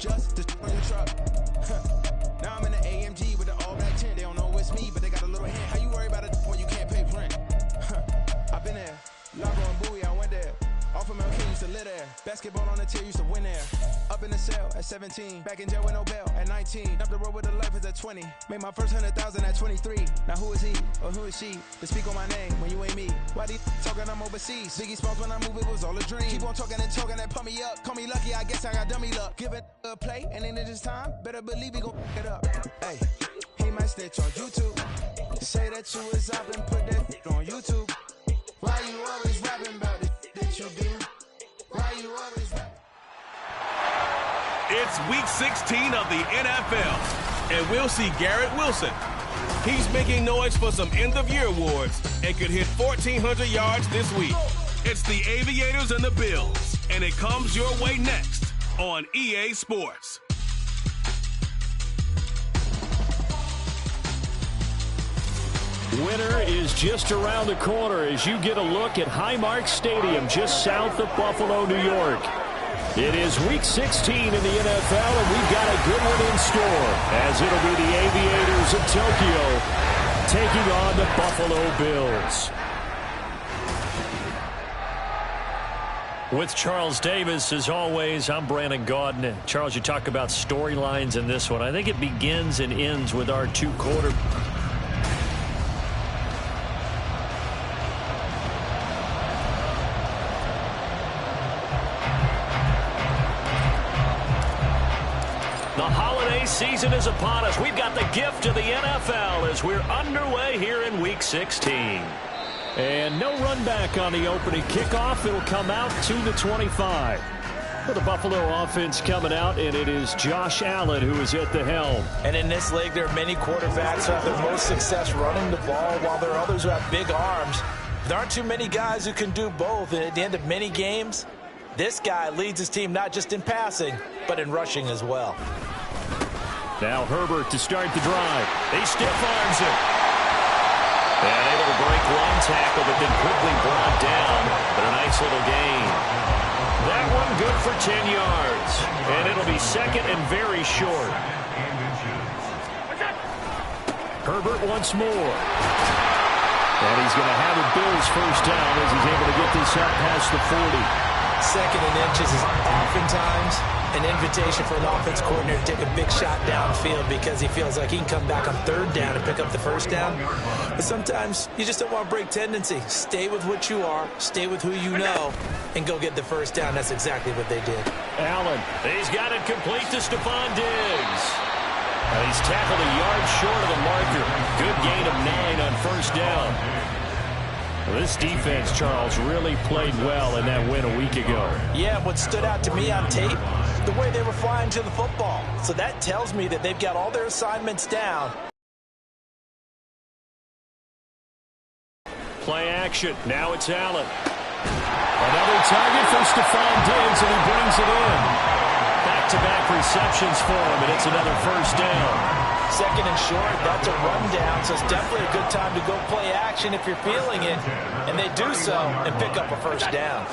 just to on your truck. Now I'm in the AMG with the all black tint. They don't know it's me, but they got a little hint. How you worry about it when you can't pay rent? I've been there. Lago and Bowie, I went there. Off of Mel King used to live there. Basketball on the tier used to win there. Up in the cell at 17. Back in jail with no bail at 19. Up the road with the life is at 20. Made my first 100,000 at 23. Now who is he or who is she to speak on my name when you ain't me? Why they talking I'm overseas? Biggie Smalls when I move it was all a dream. Keep on talking and talking and pump me up. Call me lucky, I guess I got dummy luck. Give it a play and then it's time. Better believe he gon' it up. Hey, he might snitch on YouTube. Say that you was up and put that on YouTube. Why you always rapping about it that you do? Why you always rapping? It's week 16 of the NFL, and we'll see Garrett Wilson. He's making noise for some end-of-year awards and could hit 1,400 yards this week. It's the Aviators and the Bills, and it comes your way next on EA Sports. Winter is just around the corner as you get a look at Highmark Stadium just south of Buffalo, New York. It is week 16 in the NFL, and we've got a good one in store as it'll be the Aviators of Tokyo taking on the Buffalo Bills. With Charles Davis, as always, I'm Brandon Gaudin. Charles, you talk about storylines in this one. I think it begins and ends with our two quarterbacks. The holiday season is upon us. We've got the gift of the NFL as we're underway here in Week 16. And no run back on the opening kickoff. It'll come out to the 25. For the Buffalo offense coming out, and it is Josh Allen who is at the helm. And in this league, there are many quarterbacks who have the most success running the ball, while there are others who have big arms. There aren't too many guys who can do both. And at the end of many games, this guy leads his team not just in passing, but in rushing as well. Now Herbert to start the drive. He stiff arms it. And able to break one tackle, but then quickly brought down. But a nice little gain. That one good for 10 yards. And it'll be second and very short. Herbert once more. And he's going to have a Bills first down as he's able to get this out past the 40. Second and inches is oftentimes an invitation for an offense coordinator to take a big shot downfield because he feels like he can come back on third down and pick up the first down. But sometimes you just don't want to break tendency. Stay with what you are, stay with who you know, and go get the first down. That's exactly what they did. Allen, he's got it complete to Stephon Diggs. And he's tackled a yard short of the marker. Good gain of 9 on first down. Well, this defense, Charles, really played well in that win a week ago. Yeah, what stood out to me on tape, the way they were flying to the football. So that tells me that they've got all their assignments down. Play action. Now it's Allen. Another target for Stephon Diggs, and he brings it in. Back-to-back receptions for him, and it's another first down. Second and short, that's a rundown, so it's definitely a good time to go play action if you're feeling it. And they do so and pick up a first down.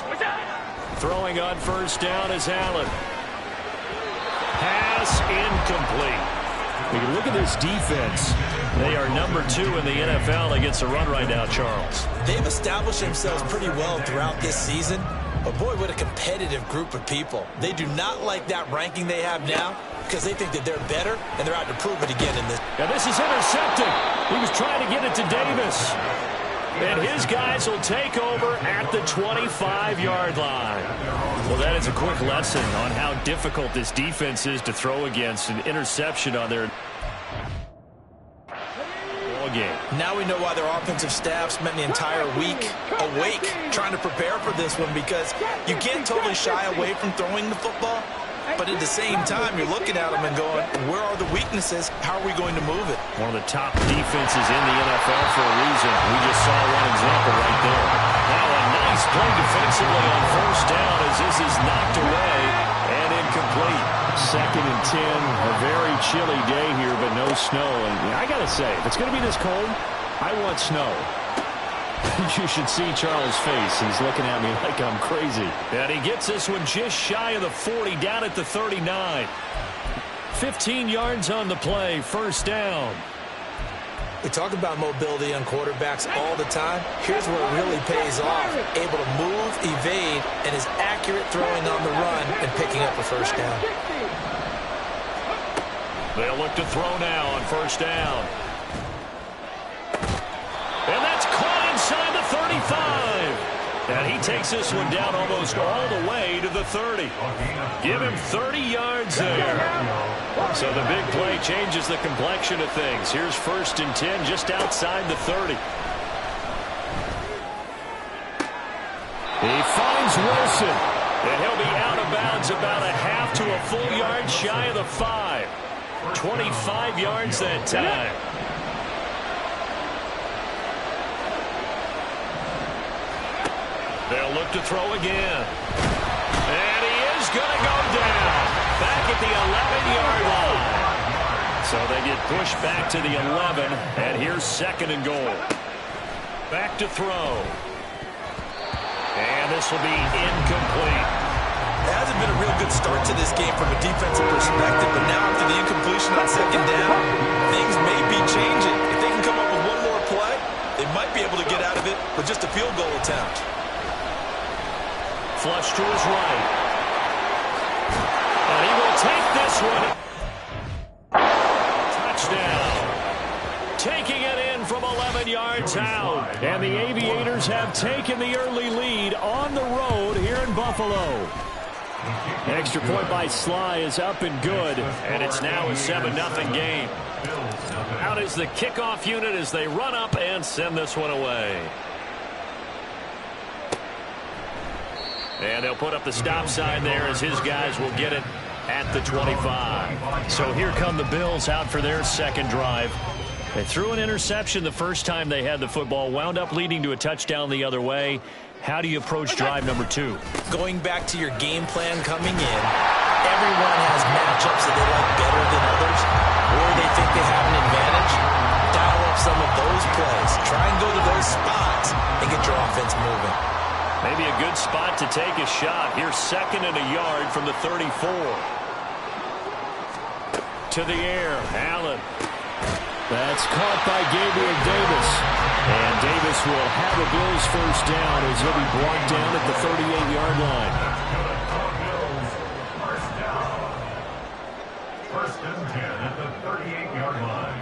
Throwing on first down is Allen. Pass incomplete. When you look at this defense, they are number 2 in the NFL against the run right now, Charles. They've established themselves pretty well throughout this season. But boy, what a competitive group of people. They do not like that ranking they have now because they think that they're better, and they're out to prove it again in this. Now this is intercepted. He was trying to get it to Davis. And his guys will take over at the 25-yard line. Well, that is a quick lesson on how difficult this defense is to throw against. An interception on their ball game. Now we know why their offensive staff spent the entire week awake trying to prepare for this one, because you can't totally shy away from throwing the football. But at the same time, you're looking at them and going, where are the weaknesses? How are we going to move it? One of the top defenses in the NFL for a reason. We just saw one example right there. Now a nice play defensively on first down as this is knocked away and incomplete. Second and 10, a very chilly day here, but no snow. And I got to say, if it's going to be this cold, I want snow. You should see Charles' face. He's looking at me like I'm crazy. And he gets this one just shy of the 40, down at the 39. 15 yards on the play, first down. We talk about mobility on quarterbacks all the time. Here's where it really pays off. Able to move, evade, and is accurate throwing on the run and picking up a first down. They'll look to throw now on first down. And that's caught inside the 35. And he takes this one down almost all the way to the 30. Give him 30 yards there. So the big play changes the complexion of things. Here's 1st and 10 just outside the 30. He finds Wilson. And he'll be out of bounds about a half to a full yard shy of the 5. 25 yards that time. They'll look to throw again. And he is going to go down. Back at the 11-yard line. So they get pushed back to the 11. And here's 2nd and goal. Back to throw. And this will be incomplete. It hasn't been a real good start to this game from a defensive perspective, but now after the incompletion on 2nd down, things may be changing. If they can come up with one more play, they might be able to get out of it with just a field goal attempt. Flush to his right. And he will take this one. Touchdown. Taking it in from 11 yards out. And the Aviators have taken the early lead on the road here in Buffalo. Extra point by Sly is up and good. And it's now a 7-0 game. Out is the kickoff unit as they run up and send this one away. And they'll put up the stop sign there as his guys will get it at the 25. So here come the Bills out for their 2nd drive. They threw an interception the first time they had the football, wound up leading to a touchdown the other way. How do you approach drive number 2? Going back to your game plan coming in, everyone has matchups that they like better than others, or they think they have an advantage. Dial up some of those plays. Try and go to those spots and get your offense moving. Maybe a good spot to take a shot. Here's 2nd and a yard from the 34. To the air, Allen. That's caught by Gabriel Davis. And Davis will have a Bills first down as he'll be brought down at the 38-yard line. First and 10 at the 38-yard line.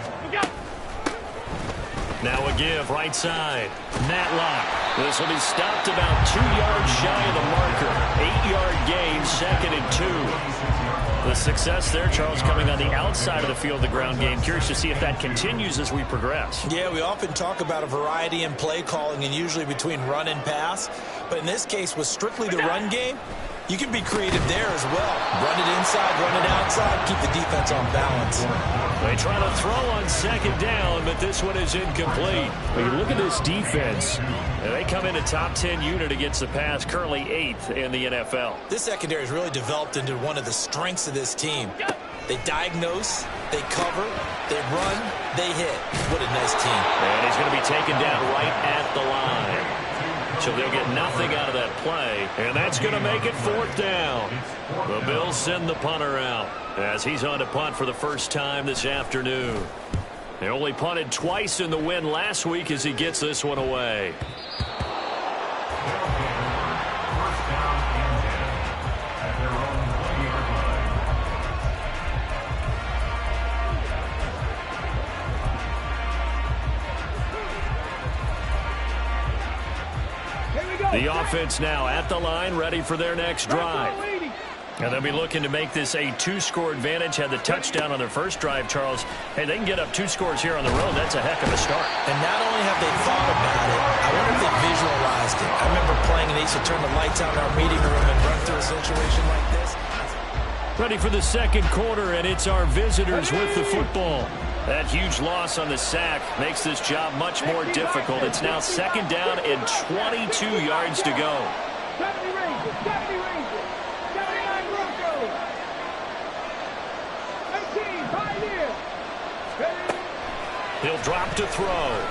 Now a give right side. Matlock. This will be stopped about 2 yards shy of the marker. 8-yard gain, 2nd and 2. The success there, Charles, coming on the outside of the field, the ground game. Curious to see if that continues as we progress. Yeah, we often talk about a variety in play calling and usually between run and pass. But in this case, with strictly the run game, you can be creative there as well. Run it inside, run it outside, keep the defense on balance. They try to throw on 2nd down, but this one is incomplete. When you look at this defense, they come in a top 10 unit against the pass, currently 8th in the NFL. This secondary has really developed into one of the strengths of this team. They diagnose, they cover, they run, they hit. What a nice team. And he's going to be taken down right at the line. So they'll get nothing out of that play, and that's going to make it 4th down. The Bills send the punter out as he's on to punt for the first time this afternoon. They only punted twice in the win last week as he gets this one away. The offense now at the line, ready for their next drive. And they'll be looking to make this a 2-score advantage. Had the touchdown on their first drive, Charles. Hey, they can get up 2 scores here on the road. That's a heck of a start. And not only have they thought about it, I wonder if they visualized it. I remember playing and they used to turn the lights out in our meeting room and run through a situation like this. Ready for the 2nd quarter, and it's our visitors with the football. That huge loss on the sack makes this job much more difficult. It's now 2nd down and 22 yards to go. He'll drop to throw.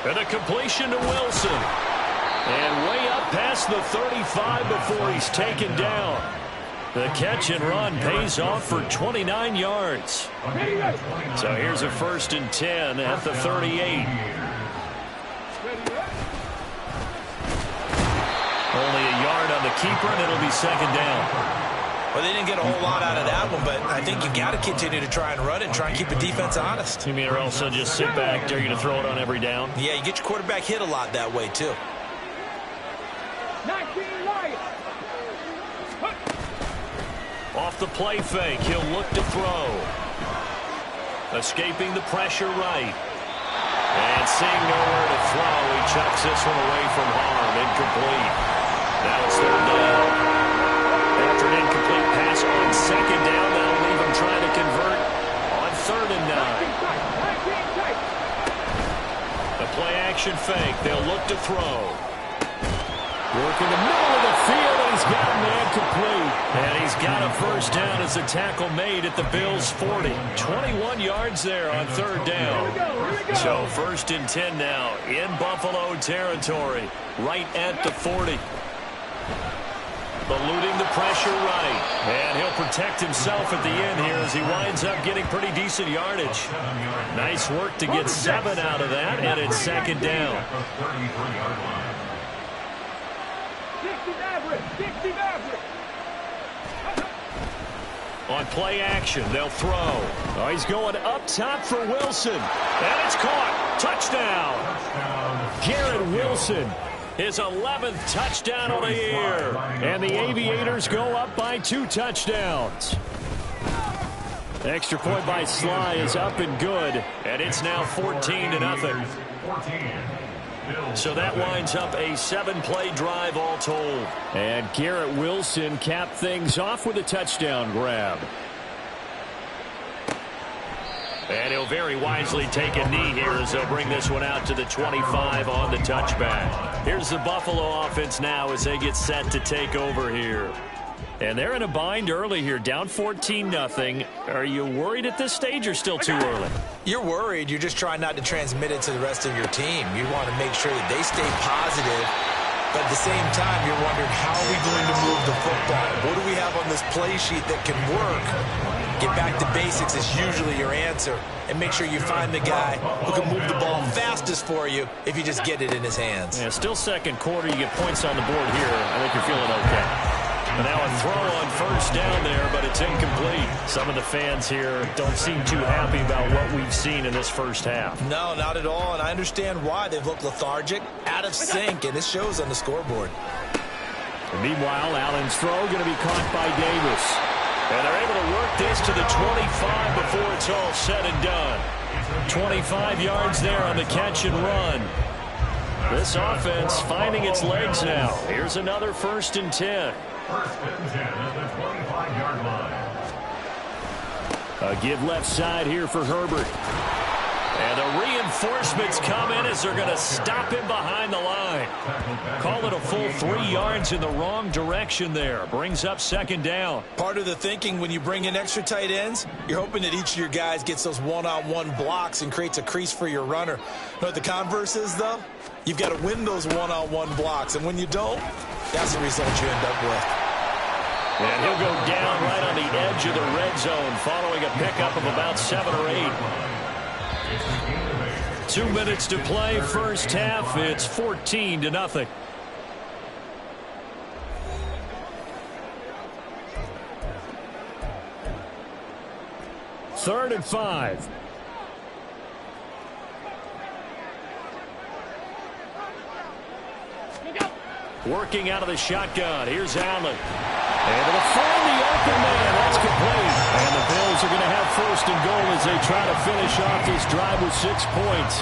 And a completion to Wilson. And way up past the 35 before he's taken down. The catch and run pays off for 29 yards. So here's a 1st and 10 at the 38. Only a yard on the keeper, and it'll be 2nd down. Well, they didn't get a whole lot out of that one, but I think you got to continue to try and run it and try and keep the defense honest. You mean or else they'll just sit back, dare you to throw it on every down? Yeah, you get your quarterback hit a lot that way, too. Off the play fake, he'll look to throw. Escaping the pressure right. And seeing nowhere to throw, he chucks this one away from harm. Incomplete. Now it's 3rd down. After an incomplete pass on 2nd down, that'll leave him trying to convert on 3rd and 9. The play action fake. They'll look to throw. Work in the middle of the field, and he's got man complete. And he's got a 1st down as a tackle made at the Bills' 40. 21 yards there on 3rd down. So 1st and 10 now in Buffalo territory, right at the 40. Eluding the pressure right. And he'll protect himself at the end here as he winds up getting pretty decent yardage. Nice work to get 7 out of that, and it's 2nd down. On play action, they'll throw. Oh, he's going up top for Wilson. And it's caught. Touchdown. Garrett Wilson. His 11th touchdown of the year. And the Aviators go up by 2 touchdowns. Extra point by Sly is up and good. And it's now 14-0. So that winds up a 7-play drive all told. And Garrett Wilson capped things off with a touchdown grab. And he'll very wisely take a knee here as they'll bring this one out to the 25 on the touchback. Here's the Buffalo offense now as they get set to take over here. And they're in a bind early here, down 14-0. Are you worried at this stage or still too early? You're worried. You're just trying not to transmit it to the rest of your team. You want to make sure that they stay positive. But at the same time, you're wondering, how are we going to move the football? What do we have on this play sheet that can work? Get back to basics is usually your answer. And make sure you find the guy who can move the ball fastest for you if you just get it in his hands. Yeah, still 2nd quarter. You get points on the board here. I think you're feeling okay. And now a throw on 1st down there, but it's incomplete. Some of the fans here don't seem too happy about what we've seen in this 1st half. No, not at all, and I understand why. They've looked lethargic, out of sync, and it shows on the scoreboard. And meanwhile, Allen's throw going to be caught by Davis. And they're able to work this to the 25 before it's all said and done. 25 yards there on the catch and run. This offense finding its legs now. Here's another 1st and 10. 1st and 10 at the 25-yard line. A give left side here for Herbert. And the reinforcements come in as they're going to stop him behind the line. Call it a full 3 yards in the wrong direction there. Brings up 2nd down. Part of the thinking when you bring in extra tight ends, you're hoping that each of your guys gets those one-on-one blocks and creates a crease for your runner. You know what the converse is, though? You've got to win those one-on-one blocks, and when you don't, that's the result you end up with. And he'll go down right on the edge of the red zone following a pickup of about 7 or 8. 2 minutes to play, 1st half. It's 14-0. Third and 5. Working out of the shotgun. Here's Allen. And it'll find the open man. That's complete. And the Bills are going to have 1st and goal as they try to finish off this drive with 6 points.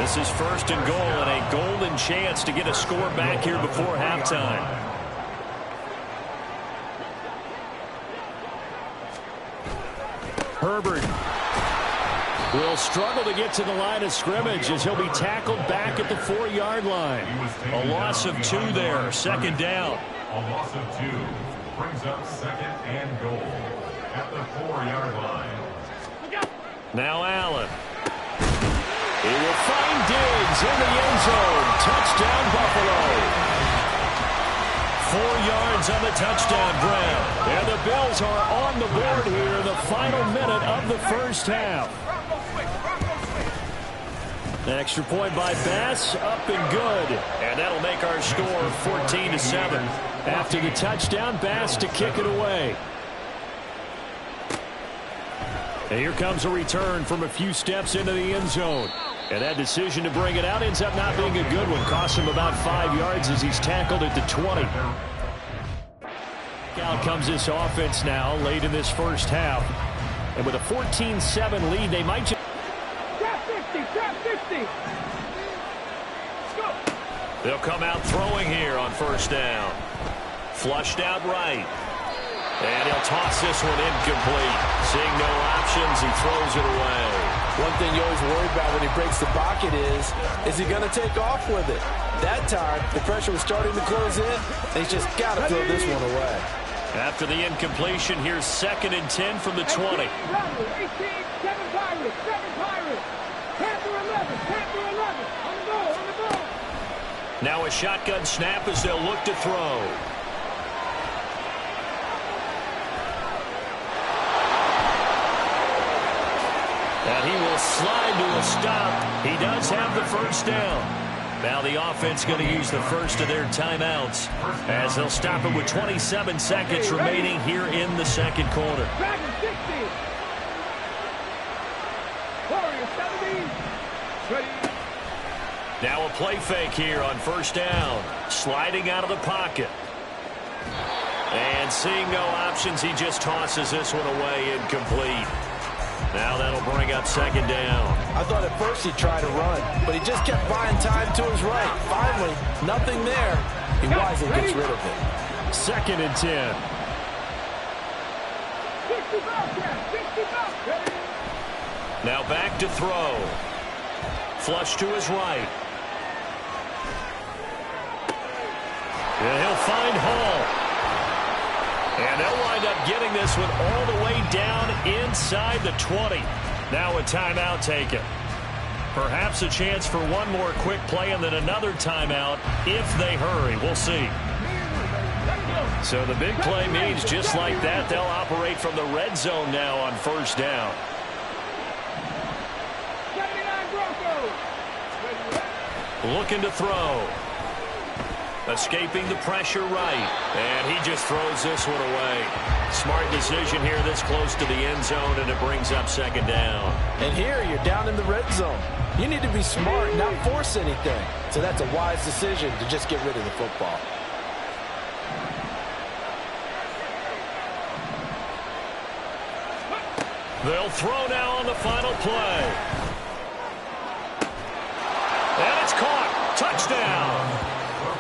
This is 1st and goal and a golden chance to get a score back here before halftime. Herbert will struggle to get to the line of scrimmage as he'll be tackled back at the 4-yard line. A loss of 2 there, 2nd down. A loss of 2 brings up 2nd and goal at the 4-yard line. Now Allen. He will find Diggs in the end zone. Touchdown, Buffalo. 4 yards on the touchdown grab. And the Bills are on the board here in the final minute of the first half. Extra point by Bass, up and good. And that'll make our score 14-7. After the touchdown, Bass to kick it away. And here comes a return from a few steps into the end zone. And that decision to bring it out ends up not being a good one. Costs him about 5 yards as he's tackled at the 20. Out comes this offense now late in this first half. And with a 14-7 lead, they might just... Trap 50, trap 50. Go. They'll come out throwing here on first down. Flushed out right. And he'll toss this one incomplete. Seeing no options, he throws it away. One thing you always worry about when he breaks the pocket is he going to take off with it? That time, the pressure was starting to close in, and he's just got to throw this one away. After the incompletion, here's 2nd and 10 from the 20. 18, 7 Pirates, 7 Pirates. Panther 11, Panther 11. On the ball, on the ball. Now a shotgun snap as they'll look to throw. And he will slide to a stop. He does have the first down. Now the offense going to use the first of their timeouts as they'll stop it with 27 seconds remaining here in the second quarter. Dragon 60. Warrior 70. Ready. Now a play fake here on first down. Sliding out of the pocket. And seeing no options, he just tosses this one away incomplete. Now that'll bring up second down. I thought at first he'd try to run, but he just kept buying time to his right. Finally, nothing there. He wisely gets rid of it. 2nd and 10. 60 Now back to throw. Flush to his right. And he'll find Hall. And they'll wind up getting this one all the way down inside the 20. Now a timeout taken. Perhaps a chance for one more quick play and then another timeout if they hurry. We'll see. So the big play means just like that, they'll operate from the red zone now on first down. 79 Broncos. Looking to throw. Escaping the pressure right. And he just throws this one away. Smart decision here this close to the end zone, and it brings up second down. And here you're down in the red zone. You need to be smart, not force anything. So that's a wise decision to just get rid of the football. They'll throw now on the final play. And it's caught. Touchdown.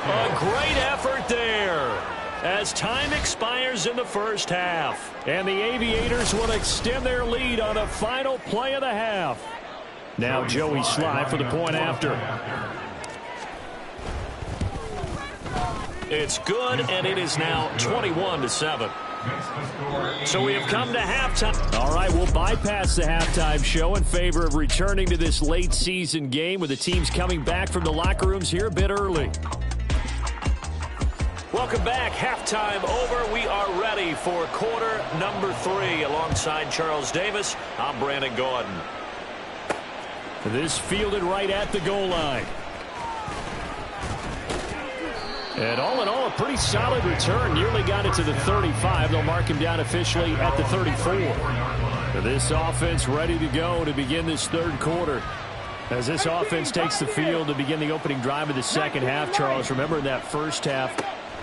A great effort there as time expires in the first half. And the Aviators will extend their lead on a final play of the half. Now Joey Sly for the point after. It's good, and it is now 21-7. So we have come to halftime. All right, we'll bypass the halftime show in favor of returning to this late season game with the teams coming back from the locker rooms here a bit early. Welcome back. Halftime over. We are ready for quarter number 3. Alongside Charles Davis, I'm Brandon Gordon. This fielded right at the goal line. And all in all, a pretty solid return. Nearly got it to the 35. They'll mark him down officially at the 34. This offense ready to go to begin this third quarter. As this offense takes the field to begin the opening drive of the second half, Charles, remember that first half,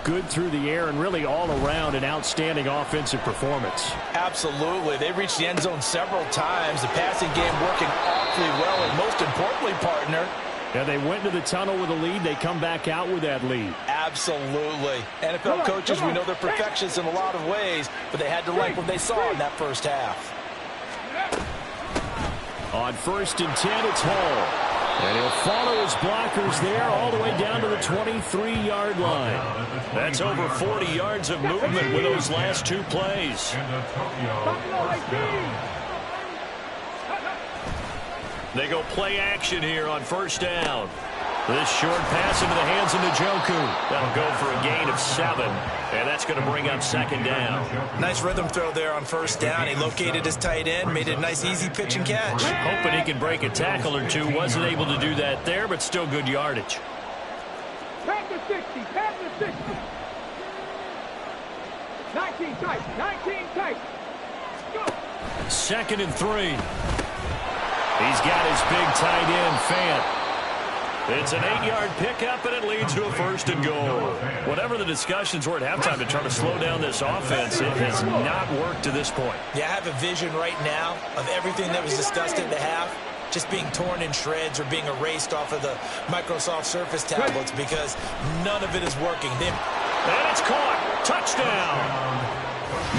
good through the air and really all around an outstanding offensive performance. Absolutely. They reached the end zone several times. The passing game working awfully well, and most importantly, partner, and they went into the tunnel with a lead. They come back out with that lead. Absolutely. NFL coaches, we know they're perfectionists in a lot of ways, but they had to like what they saw in that first half. On 1st and 10, it's Hall. And he'll follow his blockers there all the way down to the 23-yard line. That's over 40 yards of movement with those last two plays. They go play action here on first down. This short pass into the hands of Njoku. That'll go for a gain of 7, and that's going to bring up second down. Nice rhythm throw there on first down. He located his tight end, made it a nice easy pitch and catch. Hoping he can break a tackle or two. Wasn't able to do that there, but still good yardage. Pass the 60, pass the 60. 19 tight, 19 tight. Go. 2nd and 3. He's got his big tight end, Fant. It's an 8-yard pickup, and it leads to a 1st and goal. Whatever the discussions were at halftime to try to slow down this offense, it has not worked to this point. Yeah, I have a vision right now of everything that was discussed at the half just being torn in shreds or being erased off of the Microsoft Surface tablets because none of it is working. And it's caught. Touchdown.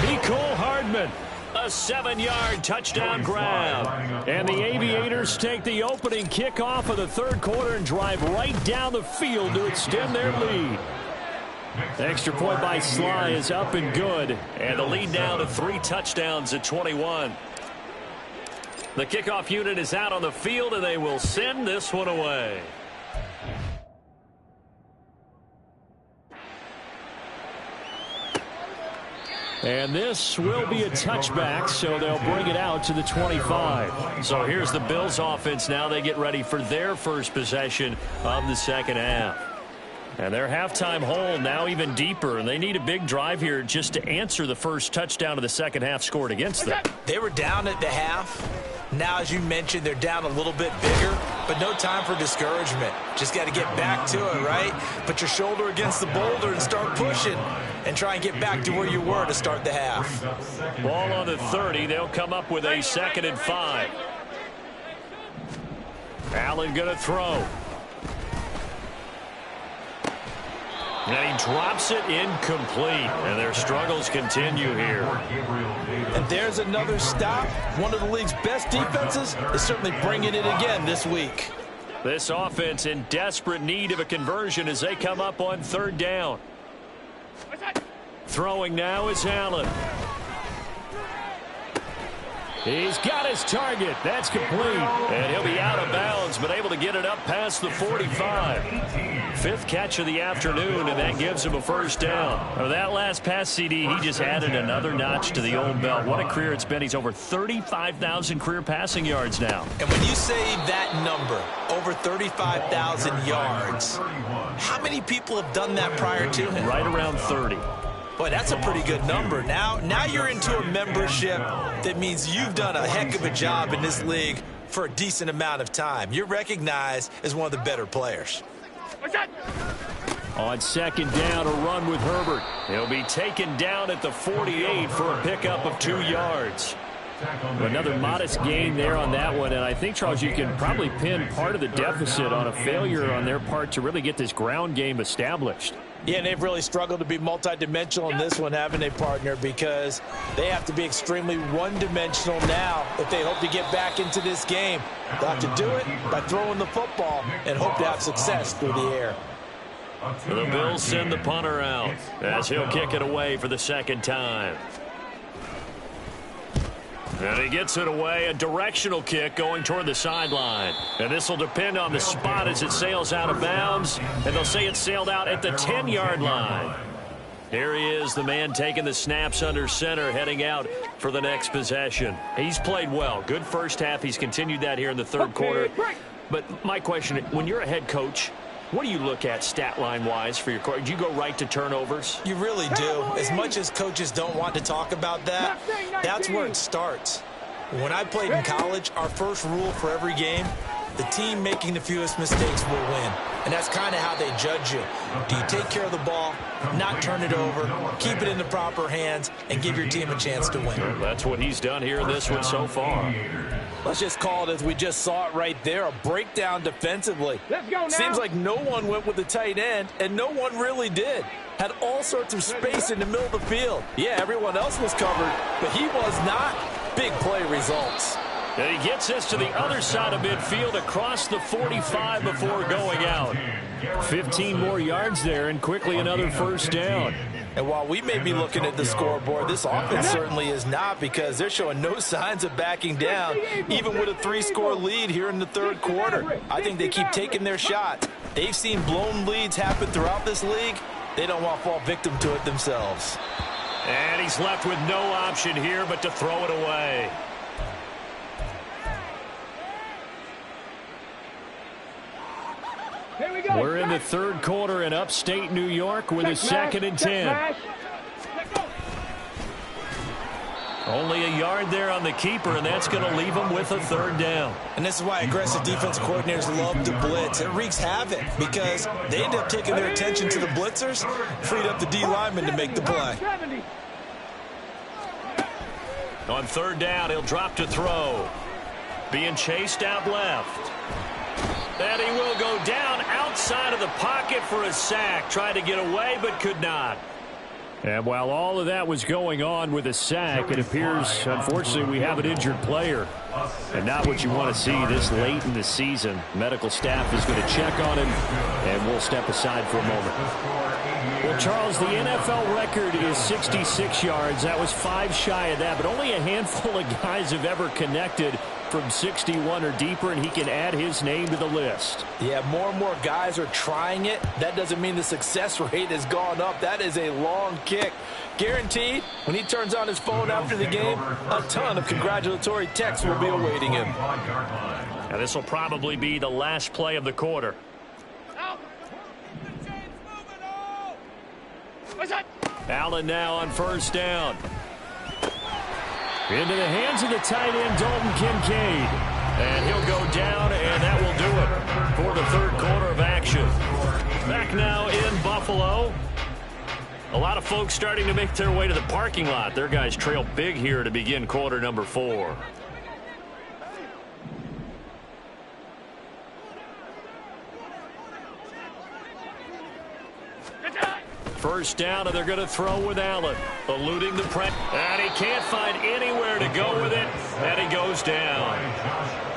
Mecole Hardman. A 7-yard touchdown grab. And the Aviators take the opening kickoff of the 3rd quarter and drive right down the field to extend their lead. The extra point by Sly is up and good. And the lead down to 3 touchdowns at 21. The kickoff unit is out on the field, and they will send this one away. And this will be a touchback, so they'll bring it out to the 25. So here's the Bills offense now. They get ready for their first possession of the second half. And their halftime hole now even deeper, and they need a big drive here just to answer the first touchdown of the second half scored against them. They were down at the half. Now, as you mentioned, they're down a little bit bigger, but no time for discouragement. Just got to get back to it, right? Put your shoulder against the boulder and start pushing and try and get back to where you were to start the half. Ball on the 30. They'll come up with a 2nd and 5. Allen going to throw. And he drops it incomplete. And their struggles continue here. And there's another stop. One of the league's best defenses is certainly bringing it again this week. This offense in desperate need of a conversion as they come up on 3rd down. Throwing now is Allen. He's got his target. That's complete. And he'll be out of bounds, but able to get it up past the 45. 5th catch of the afternoon, and that gives him a 1st down. Now, that last pass CD, he just added another notch to the old belt. What a career it's been. He's over 35,000 career passing yards now. And when you say that number, over 35,000 yards, how many people have done that prior to him? Right around 30. Boy, that's a pretty good number. Now you're into a membership that means you've done a heck of a job in this league for a decent amount of time. You're recognized as one of the better players. On 2nd down, a run with Herbert. He'll be taken down at the 48 for a pickup of 2 yards. Another modest gain there on that one, and I think, Charles, you can probably pin part of the deficit on a failure on their part to really get this ground game established. Yeah, and they've really struggled to be multidimensional in this one, haven't they, partner? Because they have to be extremely one-dimensional now if they hope to get back into this game. They'll have to do it by throwing the football and hope to have success through the air. The Bills send the punter out as he'll kick it away for the 2nd time. And he gets it away, a directional kick going toward the sideline. And this will depend on the spot as it sails out of bounds. And they'll say it sailed out at the 10-yard line. Here he is, the man taking the snaps under center, heading out for the next possession. He's played well. Good first half. He's continued that here in the 3rd quarter. But my question, when you're a head coach, what do you look at stat line-wise for your coach? Do you go right to turnovers? You really do. As much as coaches don't want to talk about that, that's where it starts. When I played in college, our first rule for every game, the team making the fewest mistakes will win. And that's kind of how they judge you. Do you take care of the ball, not turn it over, keep it in the proper hands, and give your team a chance to win? That's what he's done here in this one so far. Let's just call it as we just saw it right there, a breakdown defensively. Let's go now. Seems like no one went with the tight end, and no one really did. Had all sorts of space in the middle of the field. Yeah, everyone else was covered, but he was not. Big play results. And he gets this to the other side of midfield across the 45 before going out. 15 more yards there and quickly another first down. And while we may be looking at the scoreboard, this offense certainly is not, because they're showing no signs of backing down, even with a 3-score lead here in the third quarter. I think they keep taking their shots. They've seen blown leads happen throughout this league. They don't want to fall victim to it themselves. And he's left with no option here but to throw it away. We're in the third quarter in upstate New York with a 2nd and 10. Only a yard there on the keeper, and that's going to leave him with a third down. And this is why aggressive defensive coordinators love to blitz. It wreaks havoc because they end up taking their attention to the blitzers, freed up the D lineman to make the play. On third down, he'll drop to throw. Being chased out left. And he will go down outside of the pocket for a sack. Tried to get away, but could not. And while all of that was going on with a sack, it appears, unfortunately, we have an injured player. And not what you want to see this late in the season. Medical staff is going to check on him, and we'll step aside for a moment. Well, Charles, the NFL record is 66 yards. That was 5 shy of that, but only a handful of guys have ever connected from 61 or deeper, and he can add his name to the list. Yeah, more and more guys are trying it. That doesn't mean the success rate has gone up. That is a long kick. Guaranteed, when he turns on his phone after the game, a ton of congratulatory texts will be awaiting him. Now, this will probably be the last play of the quarter. Allen now on first down. Into the hands of the tight end, Dalton Kincaid. And he'll go down, and that will do it for the third quarter of action. Back now in Buffalo. A lot of folks starting to make their way to the parking lot. Their guys trail big here to begin quarter number 4. First down, and they're going to throw with Allen, eluding the press. And he can't find anywhere to go with it, and he goes down.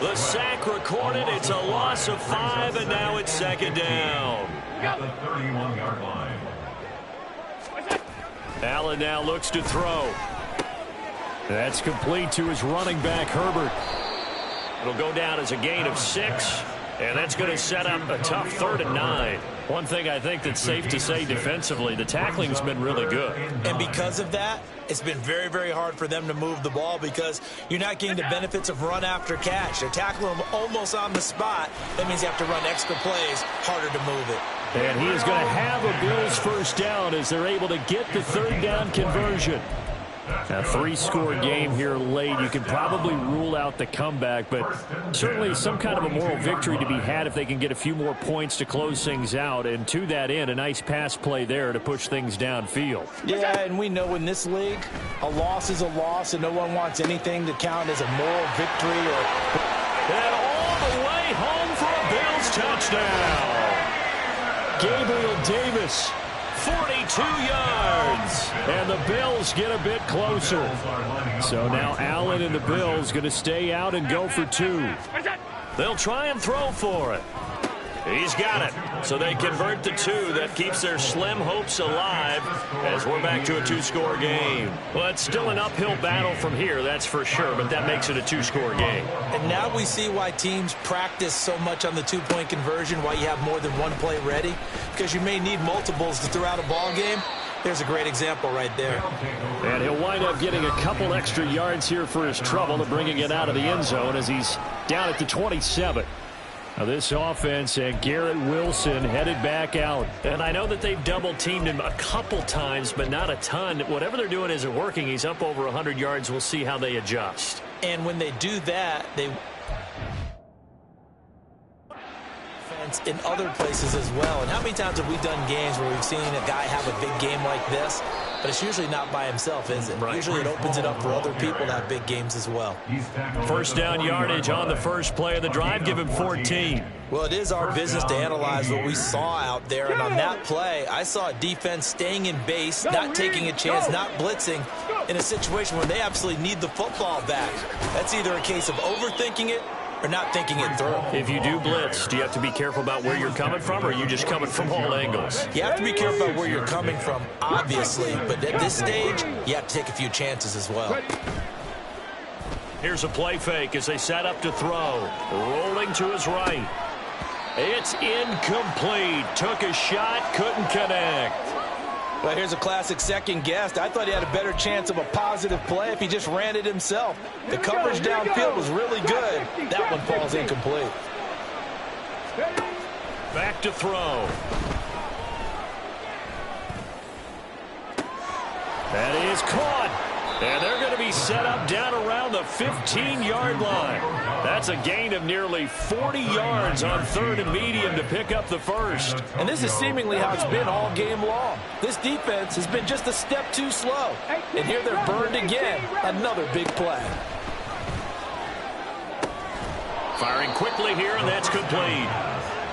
The sack recorded. It's a loss of 5, and now it's 2nd down. At the 31-yard line. Allen now looks to throw. That's complete to his running back, Herbert. It'll go down as a gain of 6. And that's going to set up a tough 3rd and 9. One thing I think that's safe to say defensively, the tackling's been really good. And because of that, it's been very, very hard for them to move the ball because you're not getting the benefits of run after catch. They're tackling them almost on the spot. That means you have to run extra plays, harder to move it. And he is going to have a Bills first down as they're able to get the 3rd down conversion. A 3-score game here late. You can probably rule out the comeback, but certainly some kind of a moral victory to be had if they can get a few more points to close things out. And to that end, a nice pass play there to push things downfield. Yeah, and we know in this league, a loss is a loss, and no one wants anything to count as a moral victory. And all the way home for a Bills touchdown. Gabriel Davis. 42 yards, and the Bills get a bit closer. So now Allen and the Bills going to stay out and go for 2. They'll try and throw for it. He's got it. So they convert the 2. That keeps their slim hopes alive as we're back to a 2-score game. Well, it's still an uphill battle from here, that's for sure, but that makes it a 2-score game. And now we see why teams practice so much on the 2-point conversion, why you have more than one play ready, because you may need multiples to throw out a ball game. There's a great example right there. And he'll wind up getting a couple extra yards here for his trouble and bringing it out of the end zone as he's down at the 27. Now this offense and Garrett Wilson headed back out. And I know that they've double-teamed him a couple times, but not a ton. Whatever they're doing isn't working. He's up over 100 yards. We'll see how they adjust. And when they do that, they in other places as well. And how many times have we done games where we've seen a guy have a big game like this, but it's usually not by himself, is it? Right. Usually it opens it up for other people to have big games as well. First down yardage on the first play of the drive. Give him 14. Well, it is our business to analyze what we saw out there. And on that play, I saw a defense staying in base, not taking a chance, not blitzing, in a situation where they absolutely need the football back. That's either a case of overthinking it or not thinking it through. If you do blitz, do you have to be careful about where you're coming from, or are you just coming from all angles? You have to be careful about where you're coming from, obviously, but at this stage, you have to take a few chances as well. Here's a play fake as they set up to throw. Rolling to his right. It's incomplete. Took a shot, couldn't connect. Well, here's a classic second guess. I thought he had a better chance of a positive play if he just ran it himself. The coverage downfield was really good. That one falls incomplete. Back to throw. That is caught. And they're going to be set up down around the 15-yard line. That's a gain of nearly 40 yards on 3rd and medium to pick up the first. And this is seemingly how it's been all game long. This defense has been just a step too slow. And here they're burned again. Another big play. Firing quickly here, and that's complete.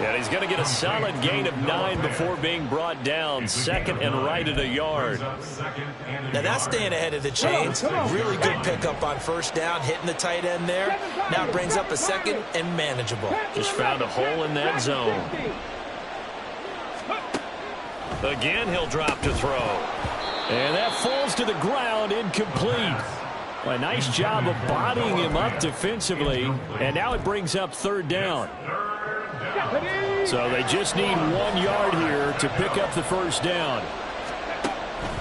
And he's going to get a solid gain of 9 before being brought down. 2nd and right at a yard. Now that's staying ahead of the chains. Really good pickup on 1st down, hitting the tight end there. Now it brings up a 2nd and manageable. Just found a hole in that zone. Again, he'll drop to throw. And that falls to the ground, incomplete. Well, a nice job of bodying him up defensively. And now it brings up 3rd down. So they just need 1 yard here to pick up the 1st down.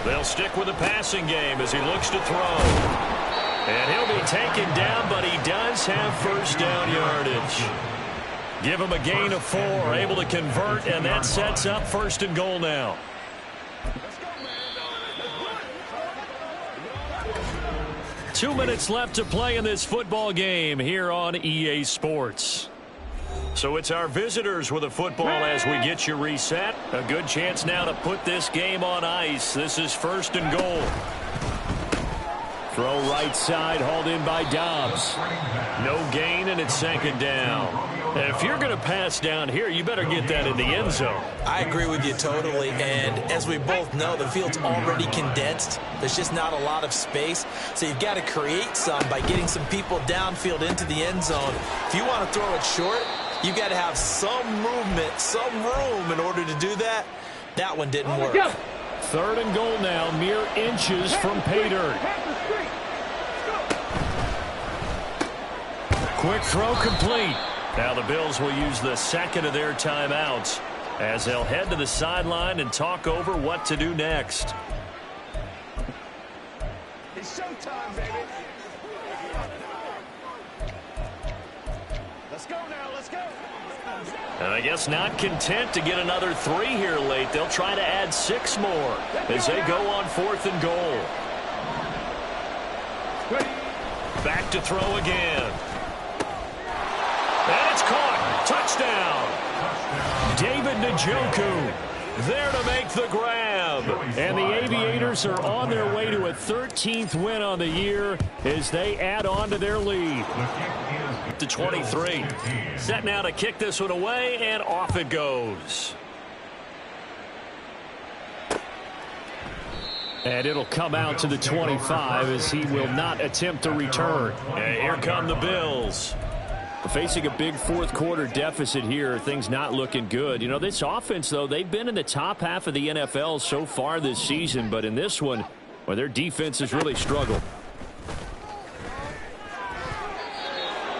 They'll stick with the passing game as he looks to throw. And he'll be taken down, but he does have 1st down yardage. Give him a gain of 4, able to convert, and that sets up 1st and goal now. Two minutes left to play in this football game here on EA Sports. So it's our visitors with a football as we get you reset. A good chance now to put this game on ice. This is 1st and goal. Throw right side, hauled in by Dobbs. No gain, and it's 2nd down. And if you're going to pass down here, you better get that in the end zone. I agree with you totally, and as we both know, the field's already condensed. There's just not a lot of space, so you've got to create some by getting some people downfield into the end zone. If you want to throw it short, you've got to have some movement, some room in order to do that. That one didn't work. 3rd and goal now, mere inches from pay dirt. Quick throw complete. Now the Bills will use the 2nd of their timeouts as they'll head to the sideline and talk over what to do next. It's showtime, baby. Let's go now, let's go. And I guess not content to get another 3 here late. They'll try to add 6 more as they go on 4th and goal. Back to throw again. And it's caught. Touchdown. David Njoku there to make the grab. And the Aviators are on their way to a 13th win on the year as they add on to their lead. To 23. Set now to kick this one away, and off it goes. And it'll come out to the 25 as he will not attempt to return. And here come the Bills. Facing a big 4th quarter deficit here, things not looking good. You know, this offense, though, they've been in the top half of the NFL so far this season, but in this one, well, their defense has really struggled.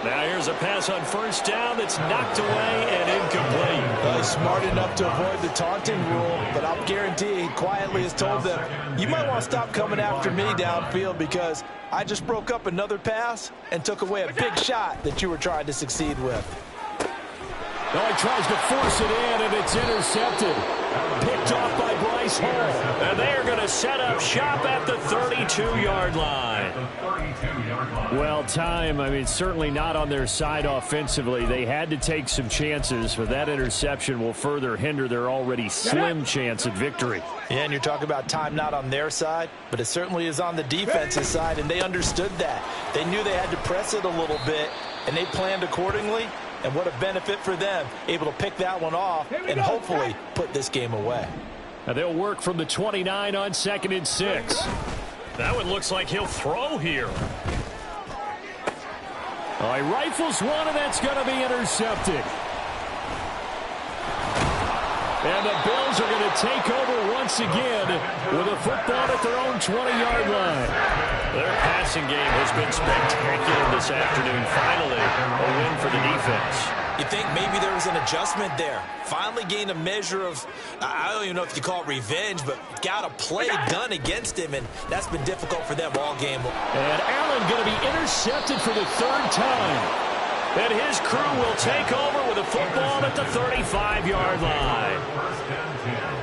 Now here's a pass on 1st down that's knocked away and incomplete. Well, he's smart enough to avoid the taunting rule, but I'll guarantee he quietly has told them, you might want to stop coming after me downfield because I just broke up another pass and took away a big shot that you were trying to succeed with. Now he tries to force it in, and it's intercepted. Picked off by Bryce Hall. And they are going to set up shop at the 32-yard line. Well, time, I mean, certainly not on their side offensively. They had to take some chances, but that interception will further hinder their already slim chance at victory. Yeah, and you're talking about time not on their side, but it certainly is on the defensive side, and they understood that. They knew they had to press it a little bit, and they planned accordingly. And what a benefit for them, able to pick that one off and hopefully put this game away. Now they'll work from the 29 on 2nd and 6. That one looks like he'll throw here. Oh, he rifles one, and that's going to be intercepted. And the Bills are going to take over once again with a football at their own 20-yard line. Their passing game has been spectacular this afternoon. Finally, a win for the defense. You think maybe there was an adjustment there. Finally gained a measure of, I don't even know if you call it revenge, but got a play done against him, and that's been difficult for them all game. And Allen going to be intercepted for the third time. And his crew will take over with a football at the 35-yard line.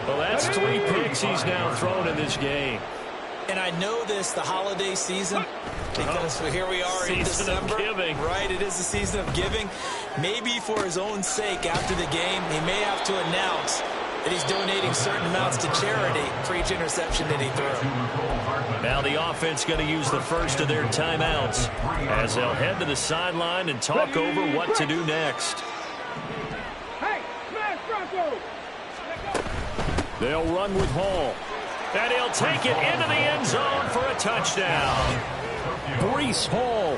Well, that's 3 picks he's now thrown in this game. And I know this, the holiday season, because here we are in December. Right, it is the season of giving. Maybe for his own sake, after the game, he may have to announce that he's donating certain amounts to charity for each interception that he threw. Now the offense going to use the first of their timeouts as they'll head to the sideline and talk over what to do next. Hey, smash Bronco! They'll run with Hall. And he'll take it into the end zone for a touchdown. Breece Hall,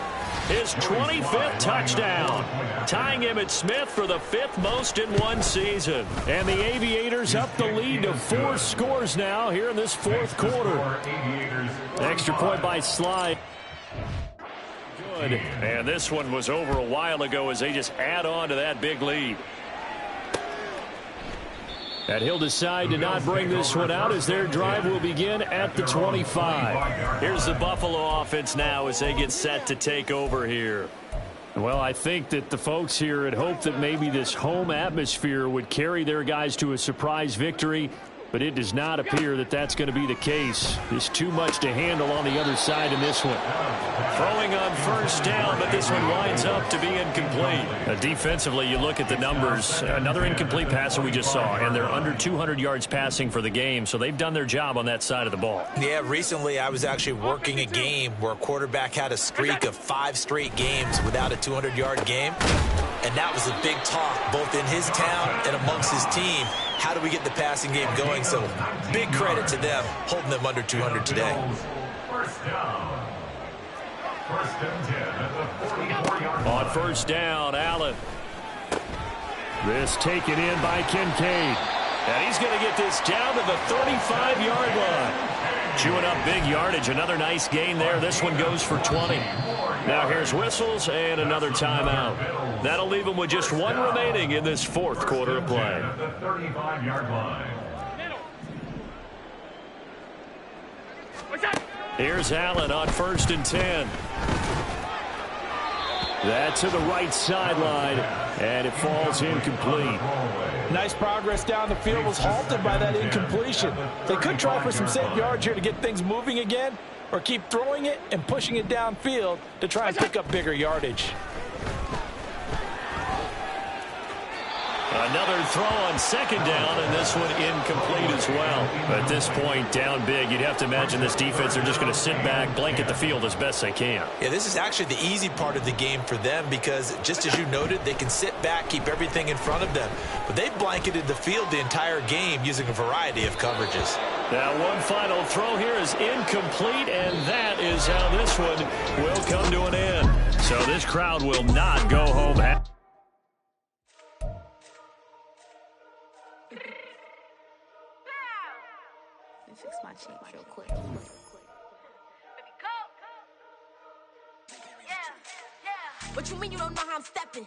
his 25th touchdown, tying Emmitt Smith for the 5th most in one season. And the Aviators up the lead to 4 scores now here in this 4th quarter. Extra point by Slide. Good. And this one was over a while ago as they just add on to that big lead. And he'll decide to not bring this one out as their drive will begin at the 25. Here's the Buffalo offense now as they get set to take over here. Well, I think that the folks here had hoped that maybe this home atmosphere would carry their guys to a surprise victory, but it does not appear that that's going to be the case. There's too much to handle on the other side in this one. Throwing on first down, but this one winds up to be incomplete. Defensively, you look at the numbers. Another incomplete passer we just saw, and they're under 200 yards passing for the game, so they've done their job on that side of the ball. Yeah, recently I was actually working a game where a quarterback had a streak of 5 straight games without a 200-yard game, and that was a big talk both in his town and amongst his team. How do we get the passing game going? So big credit to them holding them under 200 today. First down. First and 10 at the 44-yard line. On first down, Allen. This taken in by Kincaid. And he's going to get this down to the 35-yard line. Chewing up big yardage. Another nice gain there. This one goes for 20. Now here's whistles and another timeout. That'll leave them with just 1 remaining in this 4th quarter of play. The 35-yard line. Here's Allen on first and 10. That to the right sideline, and it falls incomplete. Nice progress down the field was halted by that incompletion. They could try for some safe yards here to get things moving again, or keep throwing it and pushing it downfield to try and pick up bigger yardage. Another throw on second down, and this one incomplete as well. At this point, down big, you'd have to imagine this defense, they're just going to sit back, blanket the field as best they can. Yeah, this is actually the easy part of the game for them because, just as you noted, they can sit back, keep everything in front of them. But they've blanketed the field the entire game using a variety of coverages. Now, one final throw here is incomplete, and that is how this one will come to an end. So this crowd will not go home happy. Fix my cheeks real quick. What you mean you don't know how I'm stepping?